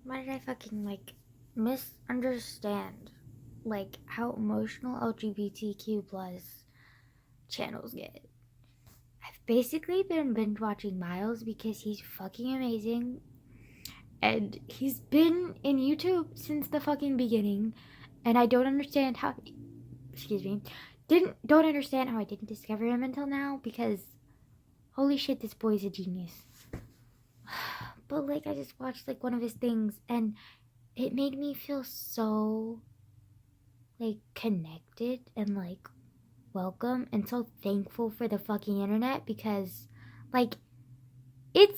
Why did I fucking, like, misunderstand, like, how emotional LGBTQ plus channels get? I've basically been binge watching Miles because he's fucking amazing. And he's been in YouTube since the fucking beginning. And I don't understand how, excuse me, don't understand how I didn't discover him until now, because holy shit, this boy's a genius. But, like, I just watched, like, one of his things, and it made me feel so, like, connected and, like, welcome and so thankful for the fucking internet, because, like, the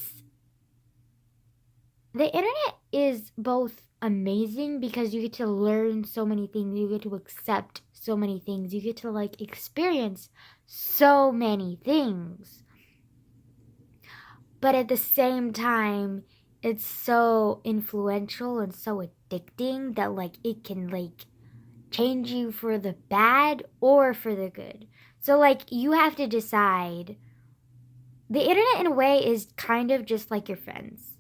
internet is both amazing because you get to learn so many things, you get to accept so many things, you get to, like, experience so many things. But at the same time, it's so influential and so addicting that, like, it can, like, change you for the bad or for the good. So, like, you have to decide. The internet, in a way, is kind of just like your friends.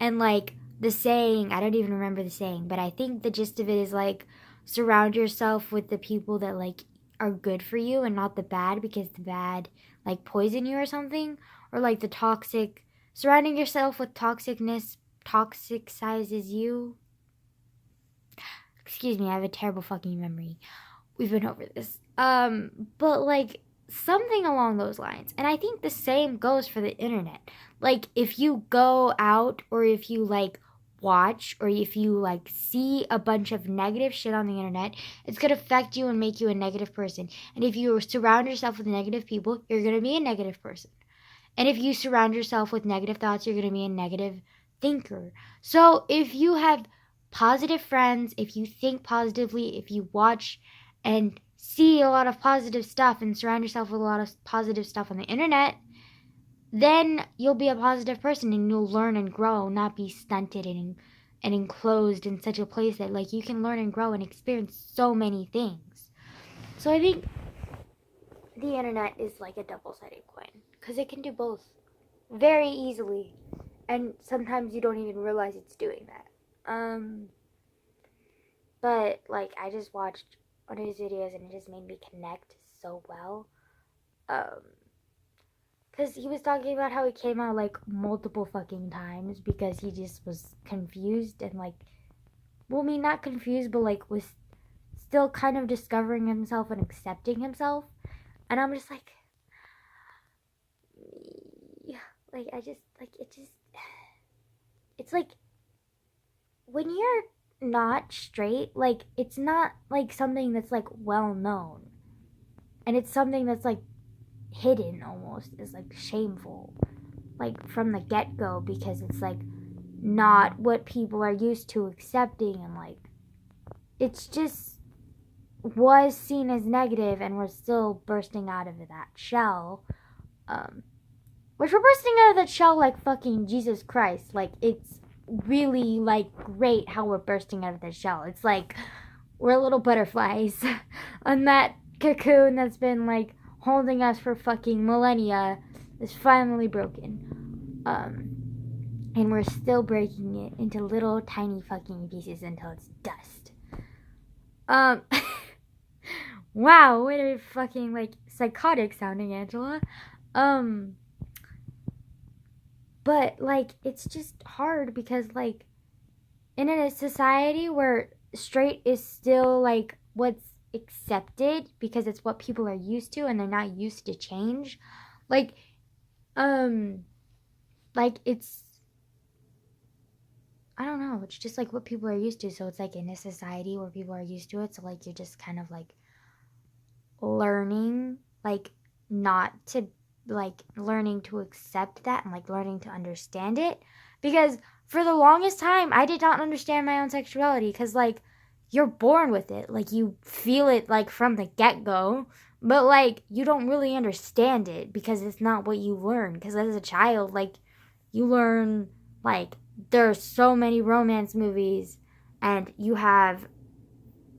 And, like, the saying, I don't even remember the saying, but I think the gist of it is, like, surround yourself with the people that, like, are good for you and not the bad, because the bad, like, poison you or something. Or, like, the toxic, surrounding yourself with toxicizes you. Excuse me, I have a terrible fucking memory. We've been over this. But, like, something along those lines. And I think the same goes for the internet. Like, if you go out, or if you, like, watch, or if you, like, see a bunch of negative shit on the internet, it's gonna affect you and make you a negative person. And if you surround yourself with negative people, you're gonna be a negative person. And if you surround yourself with negative thoughts, you're gonna be a negative thinker. So if you have positive friends, if you think positively, if you watch and see a lot of positive stuff and surround yourself with a lot of positive stuff on the internet, then you'll be a positive person and you'll learn and grow, not be stunted and enclosed in such a place that, like, you can learn and grow and experience so many things. So I think the internet is like a double-sided coin, because it can do both very easily, and sometimes you don't even realize it's doing that. But, like, I just watched one of his videos and it just made me connect so well. Because he was talking about how he came out, like, multiple fucking times because he just was confused and, like, well, I mean, not confused, but, like, was still kind of discovering himself and accepting himself. And I'm just like, I just, like, it's like, when you're not straight, like, it's not, like, something that's, like, well known. And it's something that's, like, hidden almost, is, like, shameful, like, from the get-go, because it's, like, not what people are used to accepting, and, like, it's just was seen as negative, and we're still bursting out of that shell. Which we're bursting out of that shell like fucking Jesus Christ. Like, it's really, like, great how we're bursting out of that shell. It's like we're little butterflies on that cocoon that's been, like, holding us for fucking millennia is finally broken. And we're still breaking it into little tiny fucking pieces until it's dust. Wow, what a fucking, like, psychotic sounding Angela. But, like, it's just hard because, like, in a society where straight is still, like, what's accepted because it's what people are used to and they're not used to change, like, it's, I don't know, it's just, like, what people are used to. So it's, like, in a society where people are used to it, so, like, you're just kind of, like, learning, like, not to, like, learning to accept that and, like, learning to understand it. Because for the longest time, I did not understand my own sexuality, because, like, you're born with it. Like, you feel it, like, from the get-go, but, like, you don't really understand it because it's not what you learn. Because as a child, like, you learn, like, there's so many romance movies, and you have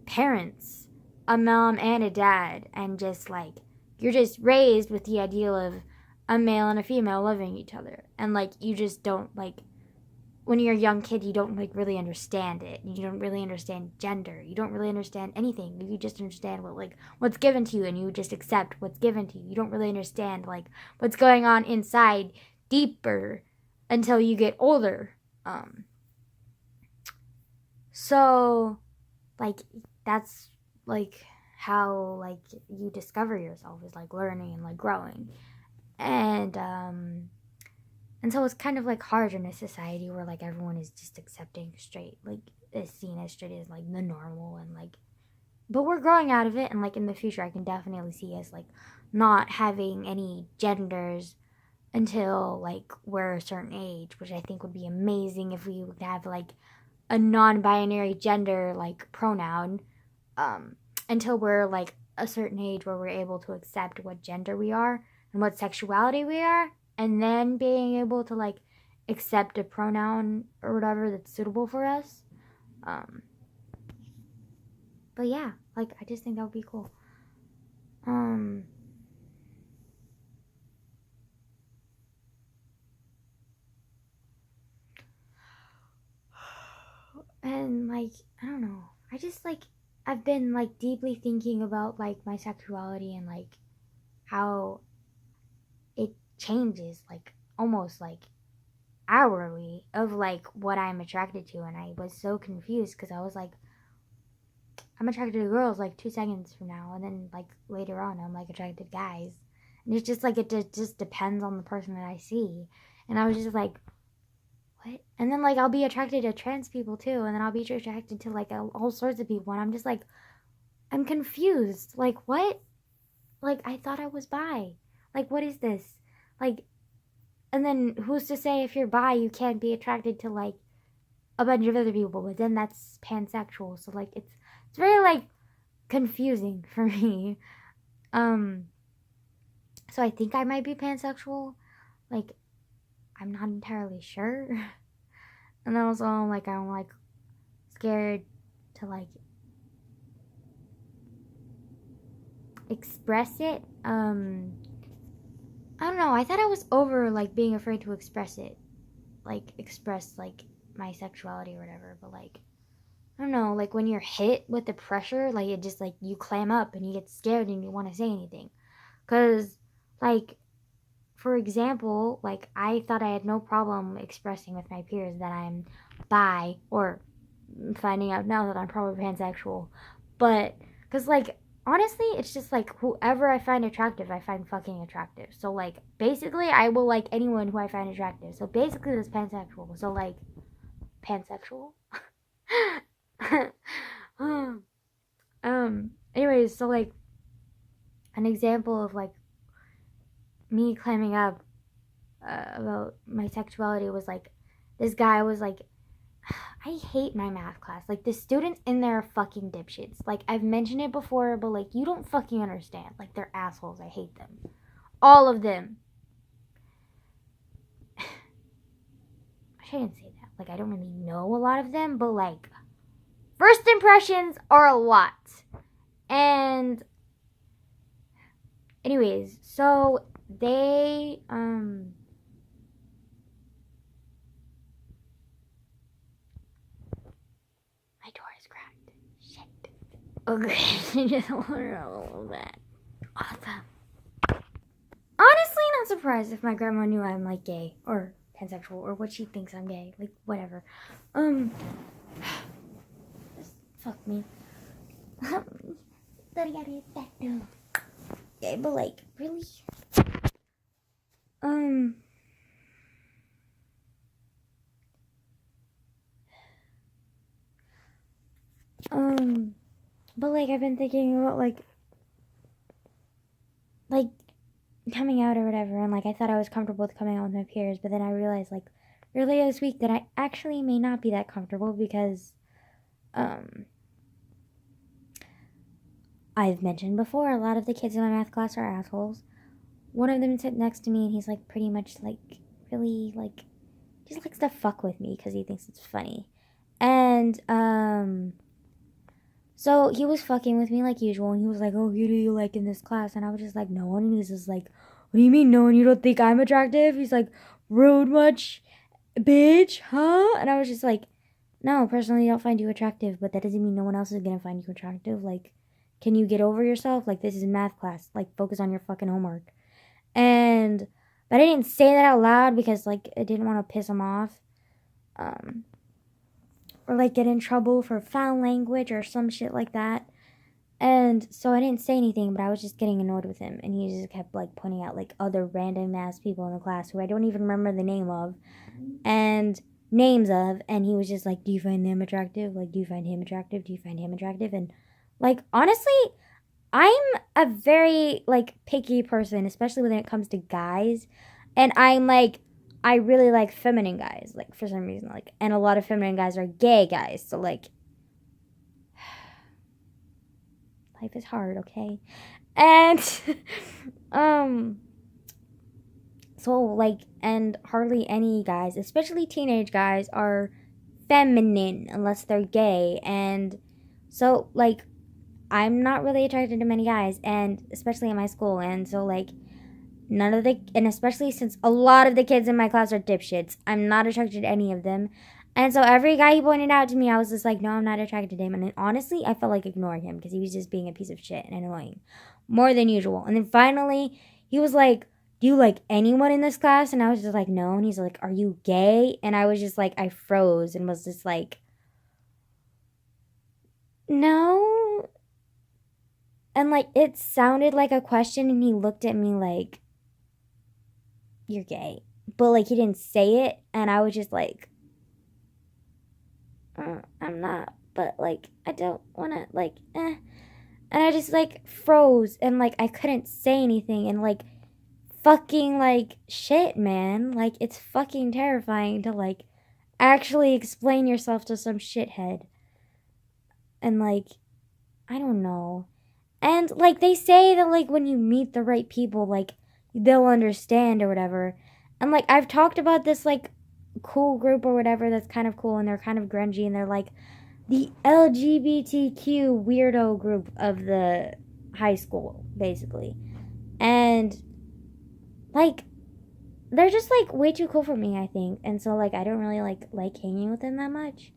parents, a mom and a dad, and just, like, you're just raised with the ideal of a male and a female loving each other, and, like, you just don't, like, when you're a young kid, you don't like really understand it. You don't really understand gender. You don't really understand anything. You just understand what's given to you, and you just accept what's given to you. You don't really understand like what's going on inside deeper until you get older. So like that's like how like you discover yourself, is like learning and like growing. And so it's kind of like hard in a society where like everyone is just accepting straight, like is seen as straight as like the normal, and like, but we're growing out of it, and like in the future I can definitely see us like not having any genders until like we're a certain age, which I think would be amazing if we would have like a non-binary gender like pronoun, until we're like a certain age where we're able to accept what gender we are and what sexuality we are, and then being able to like accept a pronoun or whatever that's suitable for us. But yeah, like I just think that would be cool. And like I don't know, I just like I've been like deeply thinking about like my sexuality and like how it changes like almost like hourly of like what I'm attracted to, and I was so confused because I was like, I'm attracted to girls like 2 seconds from now, and then like later on I'm like attracted to guys, and it's just like it just depends on the person that I see. And I was just like, what? And then like I'll be attracted to trans people too, and then I'll be attracted to like all sorts of people, and I'm just like, I'm confused. Like what? Like I thought I was bi. Like what is this? Like, and then who's to say if you're bi you can't be attracted to like a bunch of other people? But then that's pansexual, so like it's very like confusing for me. So I think I might be pansexual. Like I'm not entirely sure. And also like I'm like scared to like express it. I don't know. I thought I was over like being afraid to express it, like express like my sexuality or whatever. But like I don't know, like when you're hit with the pressure, like it just like you clam up and you get scared and you want to say anything. Cause like for example, like I thought I had no problem expressing with my peers that I'm bi, or finding out now that I'm probably pansexual. But cause like honestly, it's just like whoever I find attractive, I find fucking attractive. So like basically I will like anyone who I find attractive. So basically that's pansexual. So like pansexual. Anyways, so like an example of like me climbing up about my sexuality was like this guy was like, I hate my math class. Like the students in there are fucking dipshits. Like I've mentioned it before, but like you don't fucking understand. Like they're assholes. I hate them. All of them. I shouldn't say that. Like I don't really know a lot of them, but like first impressions are a lot. And anyways, so they my door is cracked. Shit. Okay, I just want to know a little bit. Awesome. Honestly, not surprised if my grandma knew I'm like gay or pansexual or what she thinks I'm gay. Like whatever. Just fuck me. Yeah, but like really. But like I've been thinking about like coming out or whatever, and like I thought I was comfortable with coming out with my peers, but then I realized like earlier this week that I actually may not be that comfortable because I've mentioned before, a lot of the kids in my math class are assholes. One of them sat next to me and he's like pretty much like really like just likes to fuck with me because he thinks it's funny. And so he was fucking with me like usual, and he was like, oh, who do you like in this class? And I was just like, no one. And he's just like, what do you mean no one? You don't think I'm attractive? He's like, rude much? bitch, huh? And I was just like, no, personally, I don't find you attractive, but that doesn't mean no one else is gonna find you attractive. Like, can you get over yourself? Like, this is math class. Like, focus on your fucking homework. And, but I didn't say that out loud because, like, I didn't want to piss him off. Or, like, get in trouble for foul language or some shit like that. And so I didn't say anything, but I was just getting annoyed with him. And he just kept, like, pointing out, like, other random ass people in the class who I don't even remember the name of. And names of. And he was just like, do you find them attractive? Like, do you find him attractive? Do you find him attractive? And, like, honestly, I'm a very, like, picky person, especially when it comes to guys. And I'm, like, I really like feminine guys, like, for some reason. Like, and a lot of feminine guys are gay guys. So, like, life is hard, okay? And, so, like, and hardly any guys, especially teenage guys, are feminine unless they're gay. And so, like, I'm not really attracted to many guys, and especially in my school. And so, like, none of the, and especially since a lot of the kids in my class are dipshits, I'm not attracted to any of them. And so every guy he pointed out to me, I was just like, no, I'm not attracted to him. And then honestly, I felt like ignoring him because he was just being a piece of shit and annoying more than usual. And then finally, he was like, do you like anyone in this class? And I was just like, no. And he's like, are you gay? And I was just like, I froze and was just like, no. And, like, it sounded like a question, and he looked at me like, you're gay. But, like, he didn't say it, and I was just like, I'm not. But, like, I don't want to, like, eh. And I just, like, froze, and, like, I couldn't say anything, and, like, fucking, like, shit, man. Like, it's fucking terrifying to, like, actually explain yourself to some shithead. And, like, I don't know. And, like, they say that, like, when you meet the right people, like, they'll understand or whatever. And, like, I've talked about this, like, cool group or whatever that's kind of cool, and they're kind of grungy, and they're, like, the LGBTQ weirdo group of the high school, basically. And, like, they're just, like, way too cool for me, I think. And so, like, I don't really, like hanging with them that much.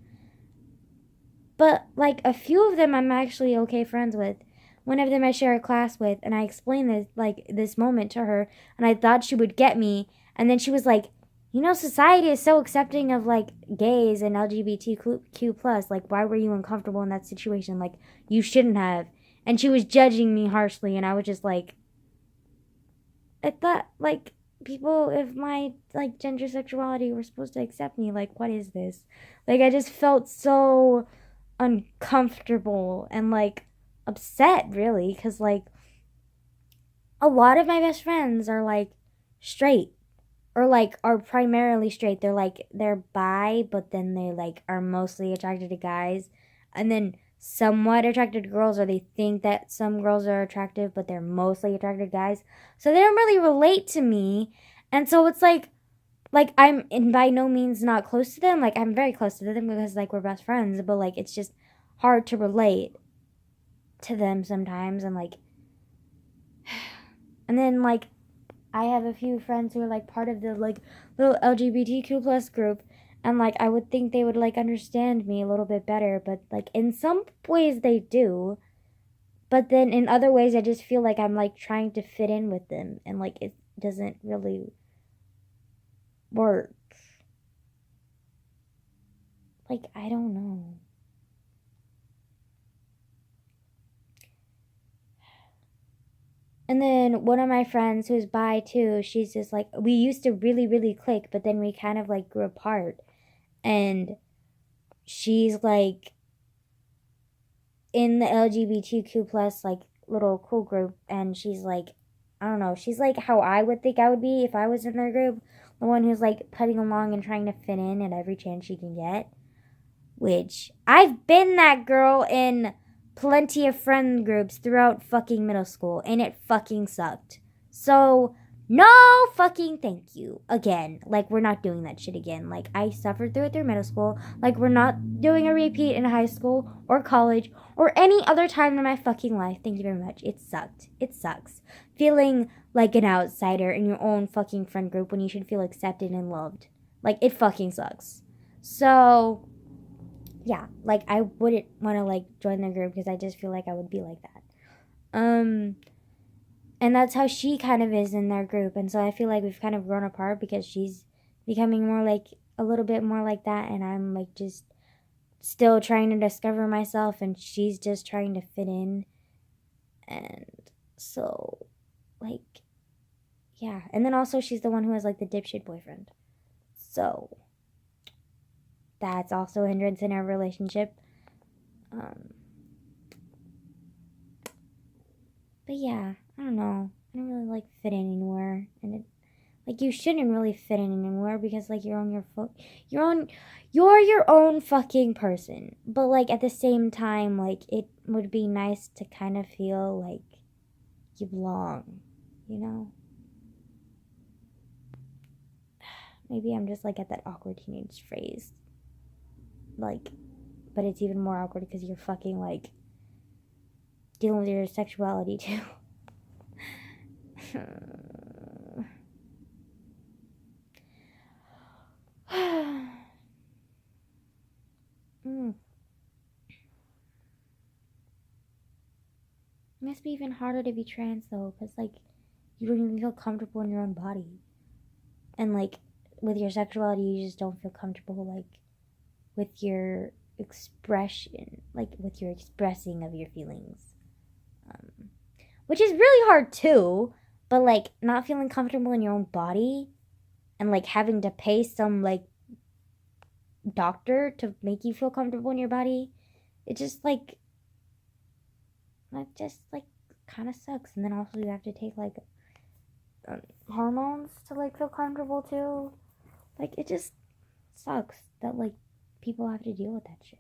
But, like, a few of them I'm actually okay friends with. One of them I share a class with, and I explained this, like, this moment to her, and I thought she would get me, and then she was like, you know, society is so accepting of, like, gays and LGBTQ+, like, why were you uncomfortable in that situation? Like, you shouldn't have. And she was judging me harshly, and I was just like, I thought, like, people of my, like, gender sexuality were supposed to accept me. Like, what is this? Like, I just felt so uncomfortable and, like, upset, really, because, like, a lot of my best friends are, like, straight, or, like, are primarily straight. They're, like, they're bi, but then they, like, are mostly attracted to guys, and then somewhat attracted to girls, or they think that some girls are attractive, but they're mostly attracted to guys, so they don't really relate to me. And so it's, like, I'm by no means not close to them. Like, I'm very close to them because, like, we're best friends, but, like, it's just hard to relate to them sometimes. And, like, and then, like, I have a few friends who are, like, part of the, like, little LGBTQ plus group, and, like, I would think they would, like, understand me a little bit better, but, like, in some ways they do, but then in other ways I just feel like I'm, like, trying to fit in with them, and, like, it doesn't really work. Like, I don't know. And then one of my friends who's bi too, she's just like, we used to really, really click, but then we kind of, like, grew apart. And she's, like, in the LGBTQ plus, like, little cool group, and she's, like, I don't know, she's, like, how I would think I would be if I was in their group. The one who's, like, putting along and trying to fit in at every chance she can get. Which, I've been that girl in plenty of friend groups throughout fucking middle school, and it fucking sucked. So, no fucking thank you. Again, like, we're not doing that shit again. Like, I suffered through it through middle school. Like, we're not doing a repeat in high school or college or any other time in my fucking life. Thank you very much. It sucked. It sucks. Feeling like an outsider in your own fucking friend group when you should feel accepted and loved. Like, it fucking sucks. So, yeah, like, I wouldn't want to, like, join the group because I just feel like I would be like that. And that's how she kind of is in their group. And so I feel like we've kind of grown apart because she's becoming more like, a little bit more like that. And I'm, like, just still trying to discover myself. And she's just trying to fit in. And so, like, yeah. And then also she's the one who has, like, the dipshit boyfriend. So, that's also a hindrance in our relationship. But yeah, I don't know. I don't really like fit in anywhere, and it, like, you shouldn't really fit in anywhere because, like, you're your own fucking person. But, like, at the same time, like, it would be nice to kind of feel like you belong, you know? Maybe I'm just, like, at that awkward teenage phase. Like, but it's even more awkward because you're fucking, like, dealing with your sexuality too. It must be even harder to be trans though, because, like, you don't even feel comfortable in your own body. And, like, with your sexuality, you just don't feel comfortable, like, with your expression, like, with your expressing of your feelings. Which is really hard too, but, like, not feeling comfortable in your own body and, like, having to pay some, like, doctor to make you feel comfortable in your body, it just, like, that just, like, kind of sucks. And then also you have to take, like, hormones to, like, feel comfortable too. Like, it just sucks that, like, people have to deal with that shit.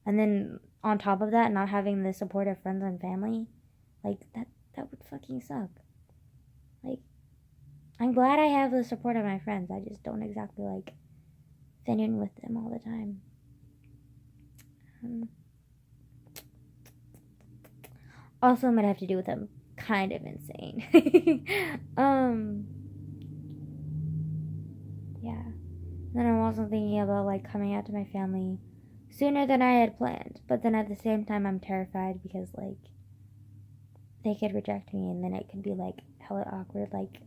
And then on top of that, not having the support of friends and family, like, that would fucking suck. Like, I'm glad I have the support of my friends. I just don't exactly, like, fit in with them all the time. Also, might have to do with them kind of insane. Yeah. Then I'm also thinking about, like, coming out to my family sooner than I had planned. But then at the same time, I'm terrified because, like, they could reject me and then it could be, like, hella awkward, like,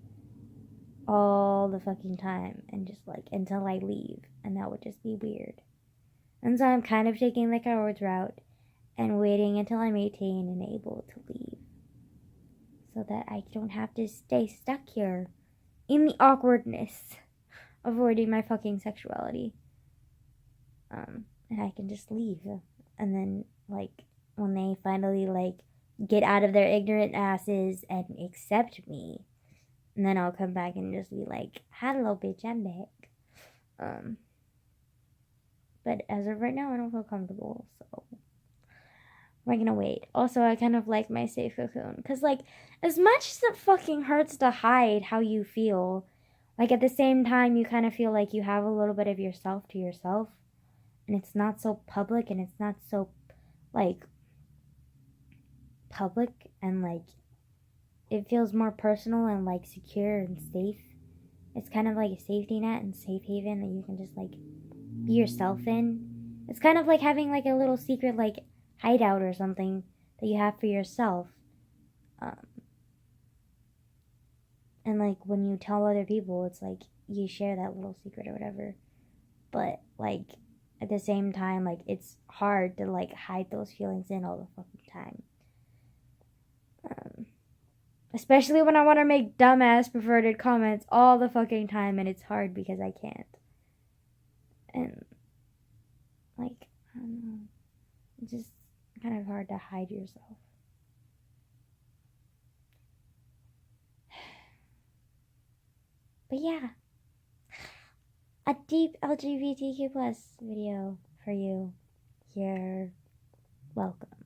all the fucking time. And just, like, until I leave. And that would just be weird. And so I'm kind of taking the coward's route and waiting until I'm 18 and able to leave. So that I don't have to stay stuck here in the awkwardness, avoiding my fucking sexuality. And I can just leave. And then, like, when they finally, like, get out of their ignorant asses and accept me, and then I'll come back and just be like, hello, bitch, I'm back. But as of right now, I don't feel comfortable, so we're gonna wait. Also, I kind of like my safe cocoon, because, like, as much as it fucking hurts to hide how you feel, like, at the same time, you kind of feel like you have a little bit of yourself to yourself, and it's not so public, and it's not so, like, public, and, like, it feels more personal and, like, secure and safe. It's kind of like a safety net and safe haven that you can just, like, be yourself in. It's kind of like having, like, a little secret, like, hideout or something that you have for yourself. And, like, when you tell other people, it's like you share that little secret or whatever. But, like, at the same time, like, it's hard to, like, hide those feelings in all the fucking time. Especially when I want to make dumbass perverted comments all the fucking time, and it's hard because I can't. And, like, I don't know. It's just kind of hard to hide yourself. But yeah, a deep LGBTQ plus video for you. You're welcome.